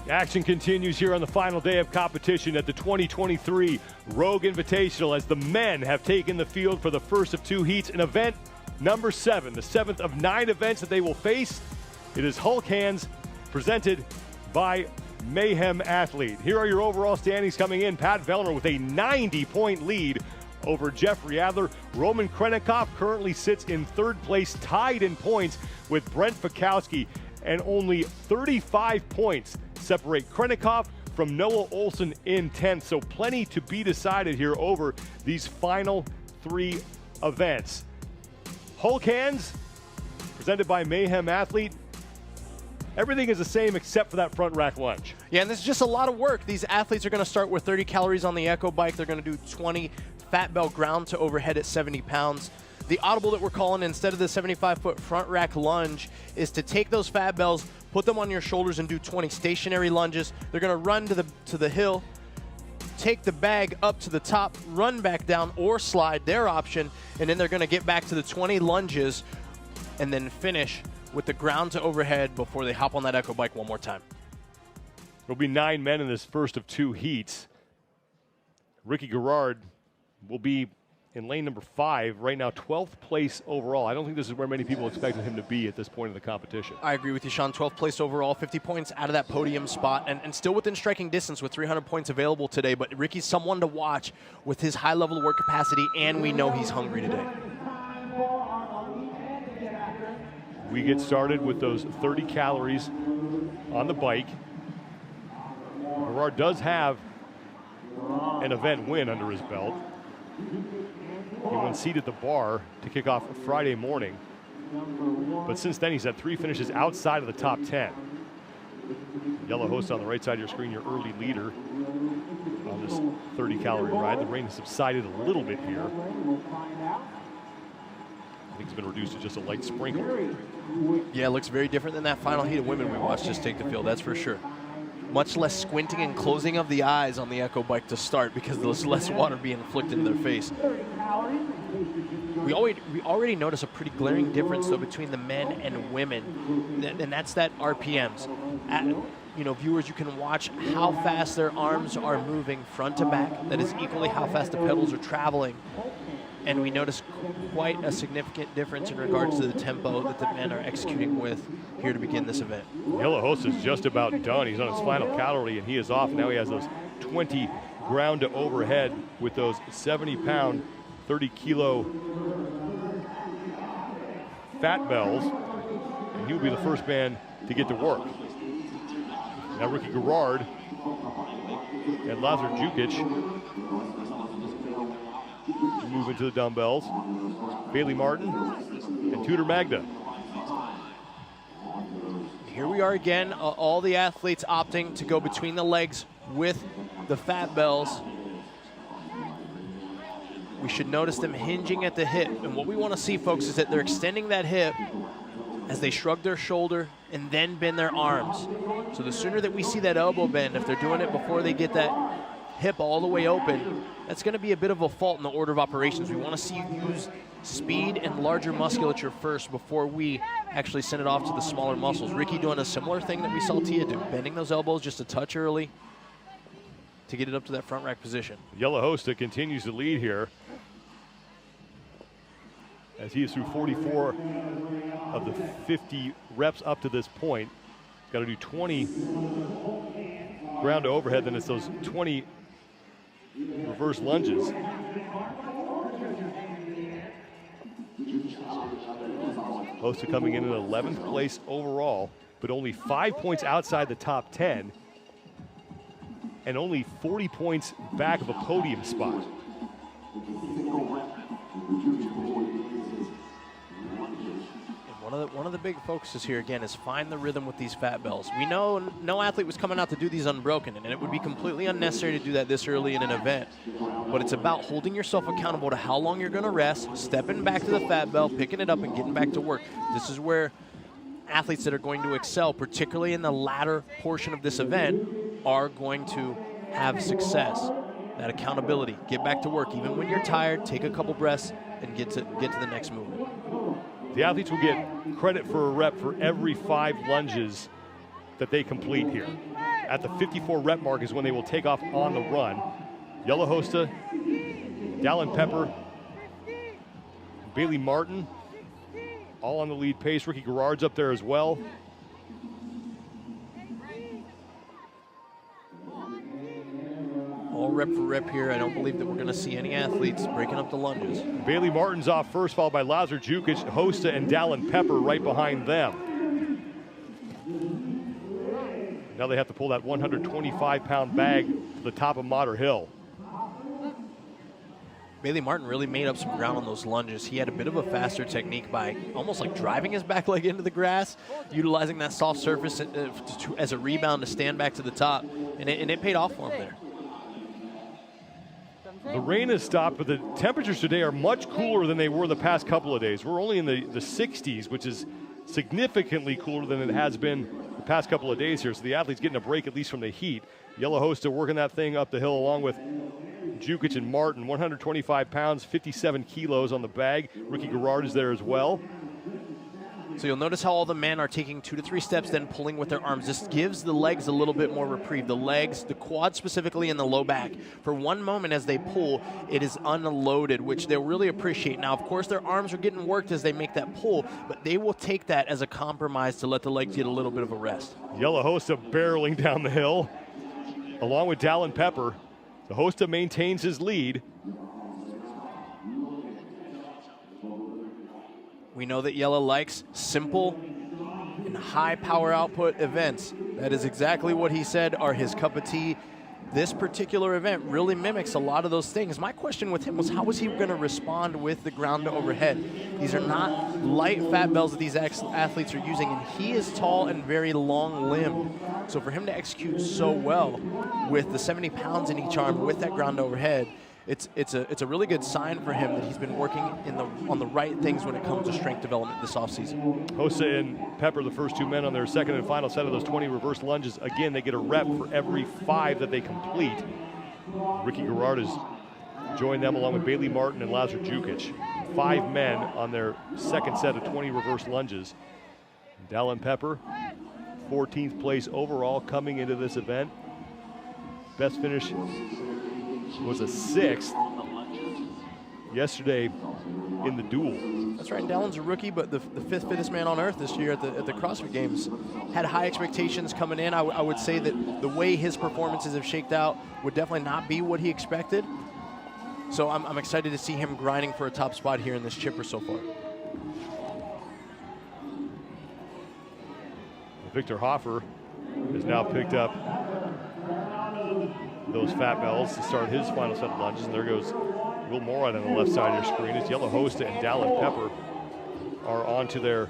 Action continues here on the final day of competition at the 2023 Rogue Invitational as the men have taken the field for the first of two heats in event number 7, the 7th of 9 events that they will face. It is Hulk Hands presented by Mayhem Athlete. Here are your overall standings coming in. Pat Vellner with a 90-point lead over Jeffrey Adler. Roman Krennikov currently sits in 3rd place, tied in points with Brent Fikowski, and only 35 points separate Krennikov from Noah Olson in 10th. So plenty to be decided here over these final 3 events. Hulk Hands, presented by Mayhem Athlete. Everything is the same except for that front rack lunge. Yeah, and this is just a lot of work. These athletes are going to start with 30 calories on the Echo Bike. They're going to do 20 fat belt ground to overhead at 70 pounds. The audible that we're calling instead of the 75-foot front rack lunge is to take those fat bells, put them on your shoulders and do 20 stationary lunges. They're going to run to the hill, take the bag up to the top, run back down or slide, their option, and then they're going to get back to the 20 lunges and then finish with the ground to overhead before they hop on that Echo Bike one more time. There'll be 9 men in this first of 2 heats. Ricky Garrard will be in lane number 5, right now 12th place overall. I don't think this is where many people expected him to be at this point in the competition. I agree with you, Sean. 12th place overall, 50 points out of that podium spot, and still within striking distance with 300 points available today. But Ricky's someone to watch with his high level of work capacity, and we know he's hungry today. We get started with those 30 calories on the bike. Garrard does have an event win under his belt. He won seat at the bar to kick off Friday morning. But since then, he's had 3 finishes outside of the top 10. Yellow host on the right side of your screen, your early leader on this 30-calorie ride. The rain has subsided a little bit here. I think it's been reduced to just a light sprinkle. Yeah, it looks very different than that final heat of women we watched just take the field, that's for sure. Much less squinting and closing of the eyes on the Echo Bike to start because there's less water being inflicted in their face. We already notice a pretty glaring difference, though, between the men and women, and that's that RPMs. Viewers, you can watch how fast their arms are moving front to back. That is equally how fast the pedals are traveling. And we notice quite a significant difference in regards to the tempo that the men are executing with here to begin this event. Yellow host is just about done. He's on his final calorie, and he is off. Now he has those 20 ground to overhead with those 70-pound, 30-kilo fat bells, and he will be the first man to get to work. Now Ricky Garrard and Lazar Jukic move into the dumbbells. Bailey Martin and Tudor Magda. Here we are again, all the athletes opting to go between the legs with the fat bells. We should notice them hinging at the hip, and what we want to see, folks, is that they're extending that hip as they shrug their shoulder and then bend their arms. So the sooner that we see that elbow bend, if they're doing it before they get that hip all the way open, that's going to be a bit of a fault in the order of operations. We want to see you use speed and larger musculature first before we actually send it off to the smaller muscles. Ricky doing a similar thing that we saw Tia do, bending those elbows just a touch early to get it up to that front rack position. Yellow host continues to lead here as he is through 44 of the 50 reps up to this point. He's got to do 20 ground to overhead, then it's those 20 reverse lunges. Hosta coming in at 11th place overall, but only 5 points outside the top 10 and only 40 points back of a podium spot. One of the big focuses here, again, is find the rhythm with these fat bells. We know no athlete was coming out to do these unbroken, and it would be completely unnecessary to do that this early in an event. But it's about holding yourself accountable to how long you're going to rest, stepping back to the fat bell, picking it up, and getting back to work. This is where athletes that are going to excel, particularly in the latter portion of this event, are going to have success. That accountability, get back to work. Even when you're tired, take a couple breaths and get to the next movement. The athletes will get credit for a rep for every 5 lunges that they complete here. at the 54 rep mark is when they will take off on the run. Yellow Hosta, Dallin Pepper, Bailey Martin, all on the lead pace. Ricky Garrard's up there as well. All rep for rep here. I don't believe that we're going to see any athletes breaking up the lunges. Bailey Martin's off first, followed by Lazar Jukic, Hosta, and Dallin Pepper right behind them. Now they have to pull that 125-pound bag to the top of Mater Hill. Bailey Martin really made up some ground on those lunges. He had a bit of a faster technique by almost like driving his back leg into the grass, utilizing that soft surface as a rebound to stand back to the top, and it paid off for him there. The rain has stopped, but the temperatures today are much cooler than they were the past couple of days. We're only in the 60s, which is significantly cooler than it has been the past couple of days here. So the athletes getting a break, at least from the heat. Yellow Hosta working that thing up the hill along with Jukic and Martin. 125 pounds, 57 kilos on the bag. Ricky Garrard is there as well. So you'll notice how all the men are taking 2 to 3 steps, then pulling with their arms. This gives the legs a little bit more reprieve. The legs, the quad specifically, and the low back. For one moment as they pull, it is unloaded, which they'll really appreciate. Now, of course, their arms are getting worked as they make that pull, but they will take that as a compromise to let the legs get a little bit of a rest. Yellow Hosta barreling down the hill, along with Dallin Pepper. The Hosta maintains his lead. We know that Yellow likes simple and high power output events. That is exactly what he said are his cup of tea. This particular event really mimics a lot of those things. My question with him was, how was he going to respond with the ground to overhead? These are not light fat bells that these athletes are using, and he is tall and very long-limbed. So for him to execute so well with the 70 pounds in each arm with that ground to overhead, it's a really good sign for him that he's been working on the right things when it comes to strength development this offseason. Hosta and Pepper, the first two men on their second and final set of those 20 reverse lunges. Again, they get a rep for every 5 that they complete. Ricky Garrard has joined them along with Bailey Martin and Lazar Jukic. 5 men on their second set of 20 reverse lunges. Dallin Pepper, 14th place overall coming into this event. Best finish was a 6th yesterday in the duel. That's right, Dallin's a rookie, but the 5th fittest man on earth this year at the CrossFit Games. Had high expectations coming in. I would say that the way his performances have shaked out would definitely not be what he expected. So I'm excited to see him grinding for a top spot here in this chipper so far. Victor Hoffer has now picked up those fat bells to start his final set of lunges, and there goes Will Morad on the left side of your screen as Yellow Hosta and Dallin Pepper are onto their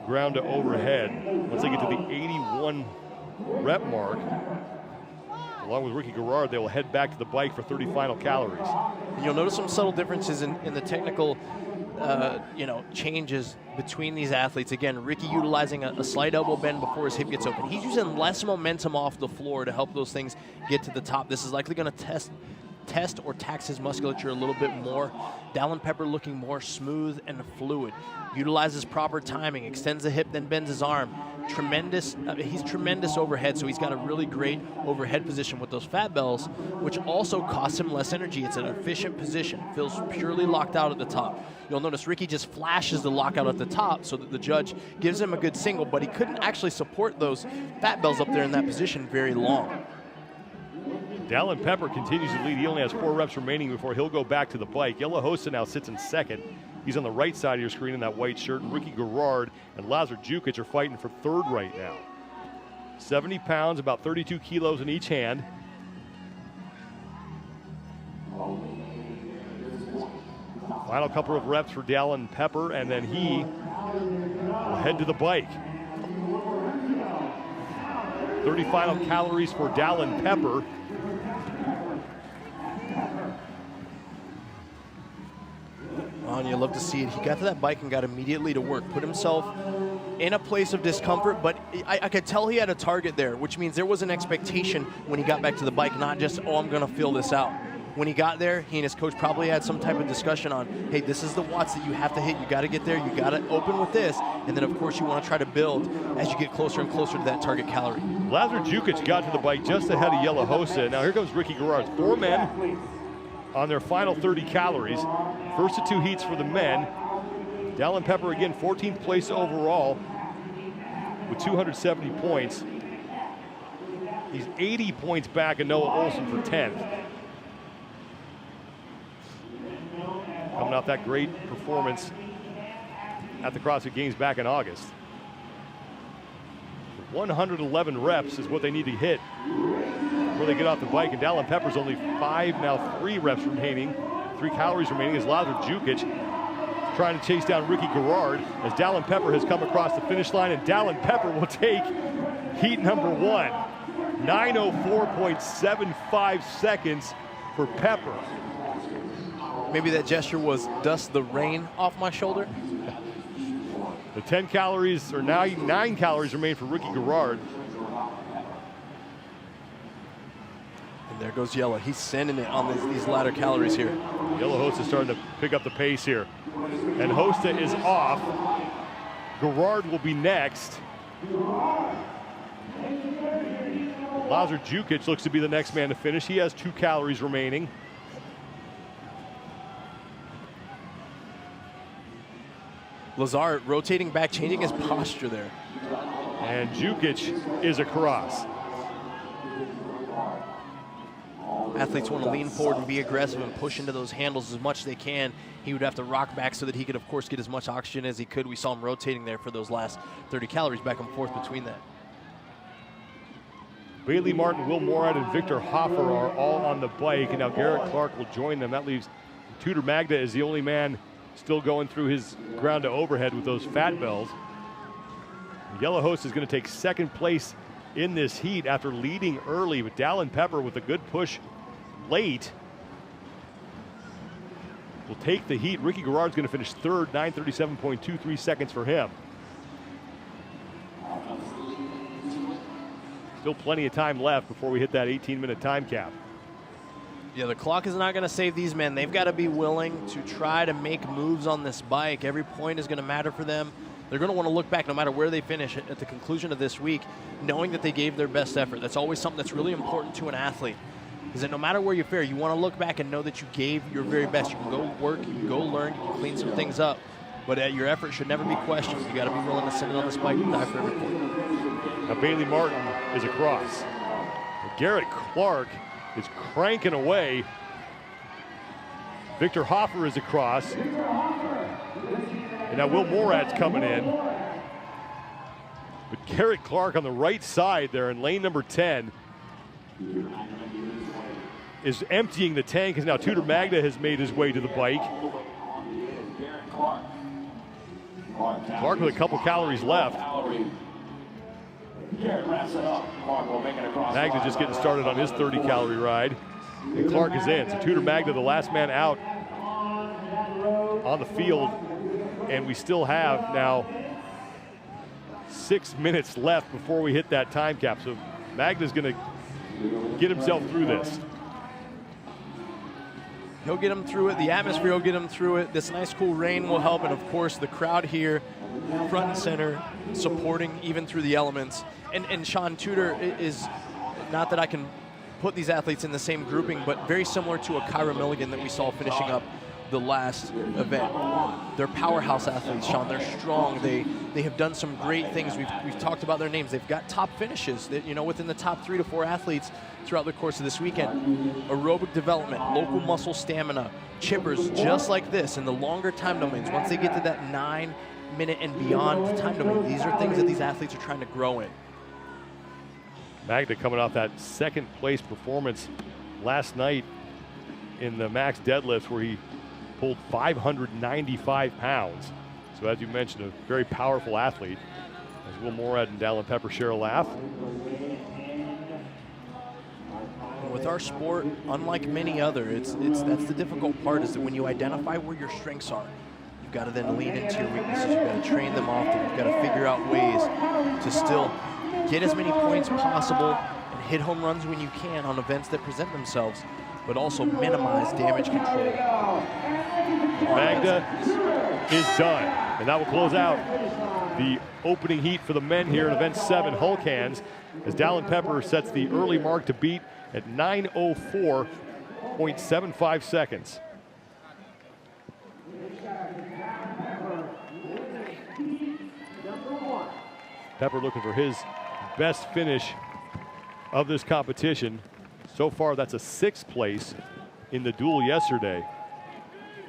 ground to overhead. Once they get to the 81 rep mark, along with Ricky Garrard, they will head back to the bike for 30 final calories. And you'll notice some subtle differences in the technical changes between these athletes. Again, Ricky utilizing a slight elbow bend before his hip gets open. He's using less momentum off the floor to help those things get to the top. This is likely going to test or tax his musculature a little bit more. Dallin Pepper looking more smooth and fluid. Utilizes proper timing, extends the hip, then bends his arm. He's tremendous overhead, so he's got a really great overhead position with those fat bells, which also costs him less energy. It's an efficient position. Feels purely locked out at the top. You'll notice Ricky just flashes the lockout at the top so that the judge gives him a good single, but he couldn't actually support those fat bells up there in that position very long. Dallin Pepper continues to lead. He only has 4 reps remaining before he'll go back to the bike. Yellow Hosta now sits in second. He's on the right side of your screen in that white shirt. And Ricky Garrard and Lazar Jukic are fighting for 3rd right now. 70 pounds, about 32 kilos in each hand. Final couple of reps for Dallin Pepper, and then he will head to the bike. 30 final calories for Dallin Pepper. Oh, and you love to see it. He got to that bike and got immediately to work. Put himself in a place of discomfort, but I could tell he had a target there, which means there was an expectation when he got back to the bike, not just, oh, I'm going to fill this out. when he got there, he and his coach probably had some type of discussion on, hey, this is the watts that you have to hit. You got to get there. You got to open with this. And then, of course, you want to try to build as you get closer and closer to that target calorie. Lazar Jukic got to the bike just ahead of Yella Hossa. Now here comes Ricky Garrard. 4 men on their final 30 calories. First of 2 heats for the men. Dallin Pepper, again, 14th place overall with 270 points. He's 80 points back of Noah Olson for 10th. Coming off that great performance at the CrossFit Games back in August. 111 reps is what they need to hit before they get off the bike. And Dallin Pepper's only 5, now 3 reps remaining, 3 calories remaining, as Lazar Jukic trying to chase down Ricky Garrard as Dallin Pepper has come across the finish line, and Dallin Pepper will take heat number 1. 9:04.75 seconds for Pepper. Maybe that gesture was dust the rain off my shoulder. The 10 calories, or now 9 calories remain for Ricky Garrard. And there goes Yella. He's sending it on these latter calories here. Yella Hossa starting to pick up the pace here. And Hossa is off. Garrard will be next. Lazar Jukic looks to be the next man to finish. He has 2 calories remaining. Lazar rotating back, changing his posture there. And Jukic is across. Athletes want to lean forward and be aggressive and push into those handles as much as they can. He would have to rock back so that he could, of course, get as much oxygen as he could. We saw him rotating there for those last 30 calories back and forth between that. Bailey Martin, Will Morad, and Victor Hoffer are all on the bike, and now Garrett Clark will join them. That leaves Tudor Magda as the only man still going through his ground to overhead with those fat bells. Yella Hossa is going to take 2nd place in this heat after leading early, but Dallin Pepper with a good push late will take the heat. Ricky Garrard's going to finish 3rd, 9:37.23 seconds for him. Still plenty of time left before we hit that 18-minute time cap. Yeah, the clock is not going to save these men. They've got to be willing to try to make moves on this bike. Every point is going to matter for them. They're going to want to look back no matter where they finish at the conclusion of this week, knowing that they gave their best effort. That's always something that's really important to an athlete, is that no matter where you fare, you want to look back and know that you gave your very best. You can go work, you can go learn, you can clean some things up, but your effort should never be questioned. You got to be willing to sit it on this bike and die for every point. Now Bailey Martin is across. Garrett Clark is cranking away. Victor Hoffer is across. And now Will Morad's coming in. But Garrett Clark on the right side there in lane number 10 is emptying the tank, as now Tudor Magda has made his way to the bike. Clark with a couple calories left. Magda just getting started on his 30-calorie ride. And Clark is in. So Tudor Magda, the last man out on the field. And we still have now 6 minutes left before we hit that time cap. So Magda's going to get himself through this. He'll get him through it. The atmosphere will get him through it. This nice, cool rain will help. And, of course, the crowd here, front and center, supporting even through the elements. And Sean, Tudor is, not that I can put these athletes in the same grouping, but very similar to a Kyra Milligan that we saw finishing up the last event. They're powerhouse athletes, Sean. They're strong. They have done some great things. We've talked about their names. They've got top finishes that, within the top 3 to 4 athletes throughout the course of this weekend. Aerobic development, local muscle stamina, chippers just like this in the longer time domains. Once they get to that 9-minute and beyond time domain, these are things that these athletes are trying to grow in. Magda coming off that 2nd place performance last night in the max deadlifts, where he pulled 595 pounds. So as you mentioned, a very powerful athlete. As Will Morad and Dallin Pepper share a laugh. With our sport, unlike many other, that's the difficult part, is that when you identify where your strengths are, you've got to then lean into your weaknesses. You've got to train them often. You've got to figure out ways to still get as many points possible and hit home runs when you can on events that present themselves. but also minimize damage control. Magda is done. And that will close out the opening heat for the men here in event 7, Hulk Hands, as Dallin Pepper sets the early mark to beat at 9:04.75 seconds. Pepper looking for his best finish of this competition. So far, that's a 6th place in the duel yesterday.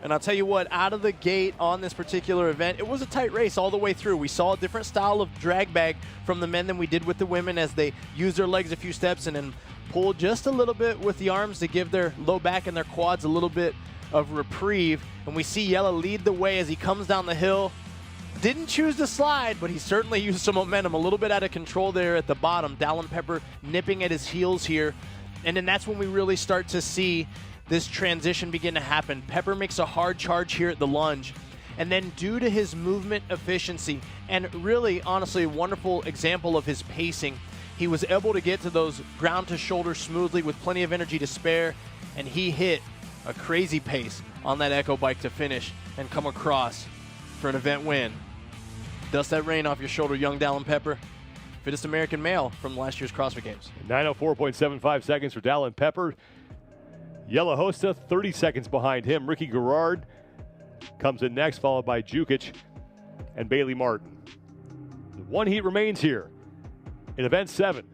And I'll tell you what, out of the gate on this particular event, it was a tight race all the way through. We saw a different style of drag bag from the men than we did with the women, as they used their legs a few steps and then pulled just a little bit with the arms to give their low back and their quads a little bit of reprieve. And we see Yella lead the way as he comes down the hill. Didn't choose to slide, but he certainly used some momentum. A little bit out of control there at the bottom. Dallin Pepper nipping at his heels here. And then that's when we really start to see this transition begin to happen. Pepper makes a hard charge here at the lunge. And then due to his movement efficiency, and really, honestly, a wonderful example of his pacing, he was able to get to those ground to shoulder smoothly with plenty of energy to spare. And he hit a crazy pace on that Echo bike to finish and come across for an event win. Dust that rain off your shoulder, young Dallin Pepper. Fittest American male from last year's CrossFit Games. 9:04.75 seconds for Dallin Pepper. Yella Hosta, 30 seconds behind him. Ricky Garrard comes in next, followed by Jukic and Bailey Martin. One heat remains here in event 7.